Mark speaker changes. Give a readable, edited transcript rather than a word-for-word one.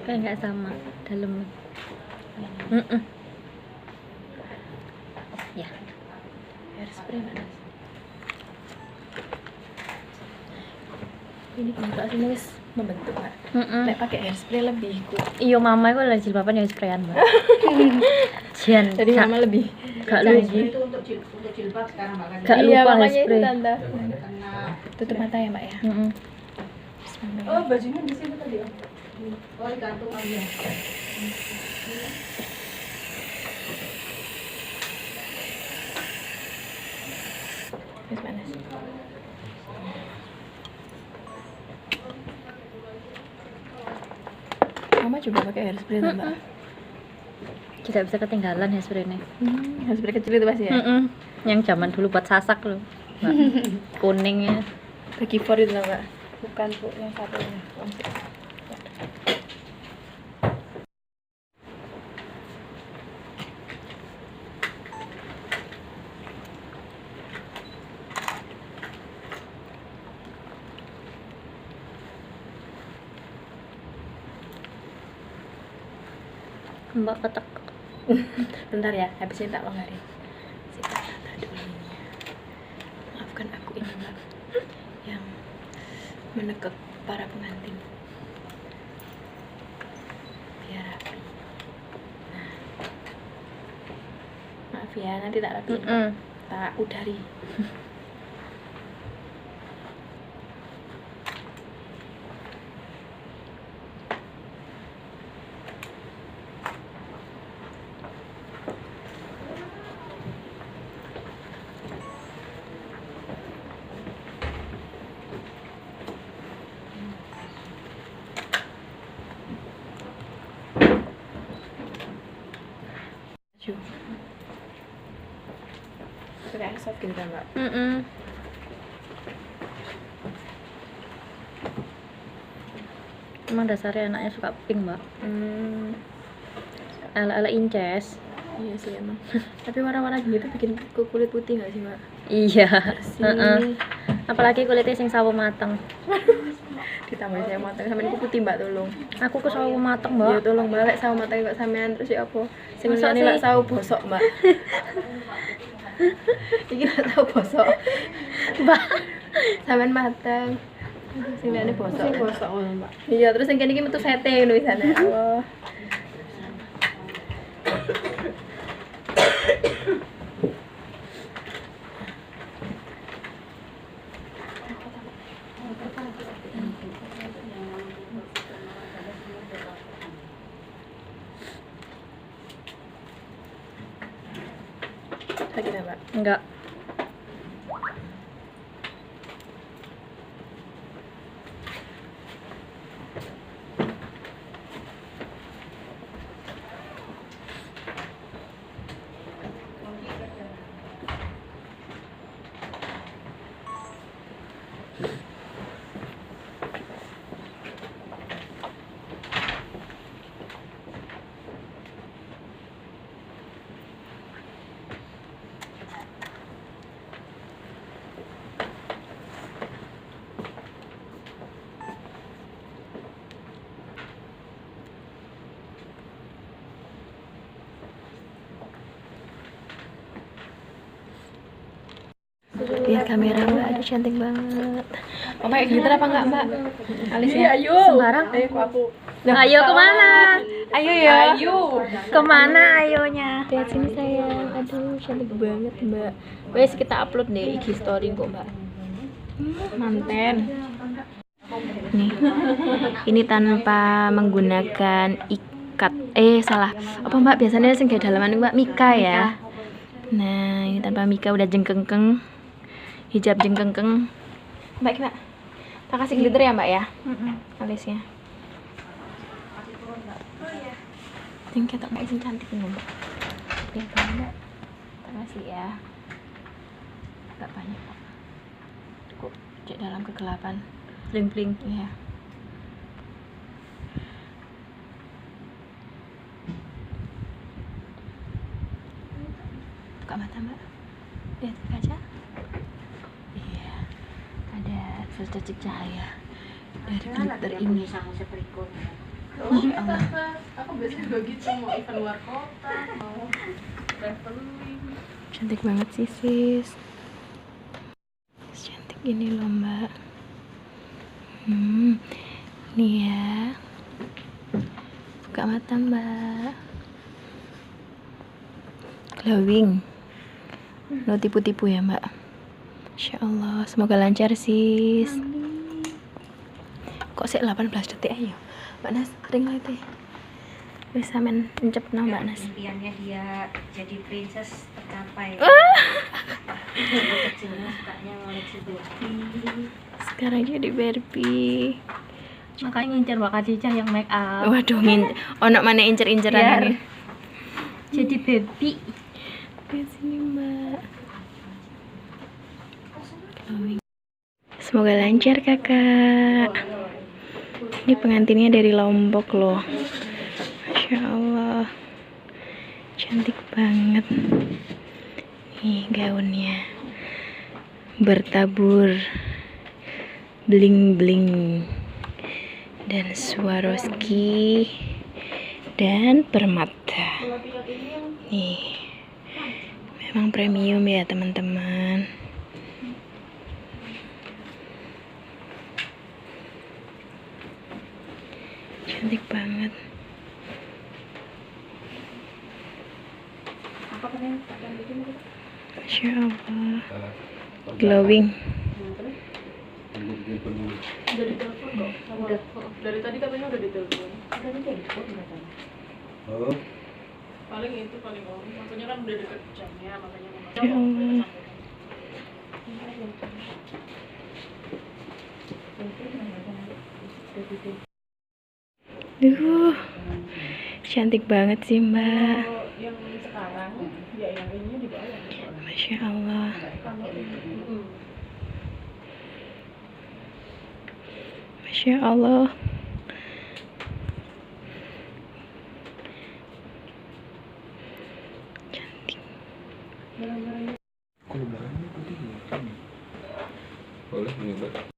Speaker 1: Kayak nggak sama dalam. Ya.
Speaker 2: Hairspray mana? Ini kenapa sih wis membentuk, Mbak? Nek pakai hairspray lebih kuat.
Speaker 1: Iya, mama itu lagi jilbaban ya sprayan, Mbak. Jian.
Speaker 2: Jadi mama lebih
Speaker 1: gak
Speaker 2: canggih.
Speaker 3: Itu untuk jilbab sekarang Mbak kan.
Speaker 1: Gak
Speaker 2: Iya,
Speaker 1: lupa
Speaker 2: makanya itu
Speaker 1: hairspray.
Speaker 2: Tante.
Speaker 3: Kena.
Speaker 2: Tutup mata ya, Mbak ya. Bismillah.
Speaker 3: Oh, bajunya di sini tadi ya. Oh, digantung aja.
Speaker 2: Wis panas. Mama juga pakai hairspray tuh, Mbak.
Speaker 1: Tidak bisa ketinggalan hairspray-nya.
Speaker 2: Hairspray kecil itu pasti ya.
Speaker 1: Yang zaman dulu buat sasak loh, Mbak. Kuningnya.
Speaker 2: Bagi for itu lah, Mbak. Bukan Bu yang satunya.
Speaker 1: Mbak ketek.
Speaker 2: Bentar ya, habis ini tak longgarin. Sikat mata dulu. Maafkan aku ini, Mbak, yang menekuk para pengantin. Biar rapi. Nah. Maaf ya, nanti tak rapi. Tak udari. Pakai air soft gitu kan, Mbak?
Speaker 1: Emang dasarnya anaknya suka pink, Mbak. Ala-ala inces.
Speaker 2: Iya sih emang. Tapi warna-warna gitu bikin kulit putih nggak sih, Mbak?
Speaker 1: Iya.
Speaker 2: Bersih.
Speaker 1: Apalagi kulitnya sing sawo mateng.
Speaker 2: Ditambah saya matang sama ini putih, Mbak, tolong.
Speaker 1: Aku ke sawo mateng,
Speaker 2: Ya
Speaker 1: Mbak.
Speaker 2: tolong balik sawo matang kok sampean terus ya apa? Sing
Speaker 1: Masa
Speaker 2: liyane
Speaker 1: sih?
Speaker 2: lak sawo bosok, Mbak. Iki lak sawo bosok.
Speaker 1: Mbak.
Speaker 2: Sampean matang. Sing liyane bosok.
Speaker 3: Sing bosok ngono, Mbak.
Speaker 2: Iya, terus yang kene iki metu sete ngono wisane. Allah. Sakit ya, Mbak?
Speaker 1: Enggak.
Speaker 2: Lihat kamera mbak, aduh cantik banget. Oh pakai glitter apa enggak mbak? Alisnya?
Speaker 3: Ayo.
Speaker 1: Sembarang.
Speaker 3: Ayo aku.
Speaker 1: Ayo kemana?
Speaker 2: Ayo ya.
Speaker 3: Ayo.
Speaker 1: Kemana ayonya?
Speaker 2: Lihat sini sayang, aduh cantik banget mbak. Wes kita upload deh IG story kok mbak. Manten. Nih, ini tanpa menggunakan ikat. Salah. Apa mbak biasanya sing gawe dalaman mbak Mika ya. Nah ini tanpa Mika udah jengkengkeng, hijab jengkengkeng. Mbak gimana? Tak kasih glitter ya mbak ya, alisnya. Tingkat tak pakai cantik nih mbak. Lihat mbak, tak kasih ya. Gak banyak kok. Kok cek dalam kegelapan.
Speaker 1: Bling-bling.
Speaker 2: Iya. Buka mata mbak. Lihat ke kaca. Iya. Ada secercik cahaya dari glitter ini. Masya Allah.
Speaker 3: Aku biasanya begitu mau event luar kota, mau traveling.
Speaker 2: Cantik banget sih sis. Cantik ini loh mbak. Nih ya. Buka mata mbak. Glowing. No tipu-tipu ya mbak. Insya Allah, semoga lancar sis. Kok sih 18 detik ayo. Mbak Nas, kering lah itu. Wis sampean encep no Mbak Nas.
Speaker 1: Impiannya dia jadi princess tercapai. Kecilnya sukanya ngoleksi Barbie.
Speaker 2: Sekarang jadi Barbie.
Speaker 1: Makanya ngincer Mbak Khadijah yang make up.
Speaker 2: Waduh, ono mana incer-inceran
Speaker 1: Biar
Speaker 2: ini.
Speaker 1: jadi baby.
Speaker 2: Lihat sini Mbak. Semoga lancar kakak. Ini pengantinnya dari Lombok loh. Masya Allah, cantik banget. Nih gaunnya bertabur bling-bling dan Swarovski dan permata. Nih memang premium ya teman-teman. Cantik banget. Masya Allah, glowing.
Speaker 3: Dari tadi katanya udah ditelepon.
Speaker 4: Oh.
Speaker 3: Paling itu paling maksudnya kan udah deket jamnya makanya
Speaker 2: Ya Allah. Duh, cantik banget sih mbak.
Speaker 3: yang sekarang ya yang ini di bawah.
Speaker 2: Masya Allah. Masya Allah. Cantik.
Speaker 4: Kalau barangnya putih boleh nih mbak.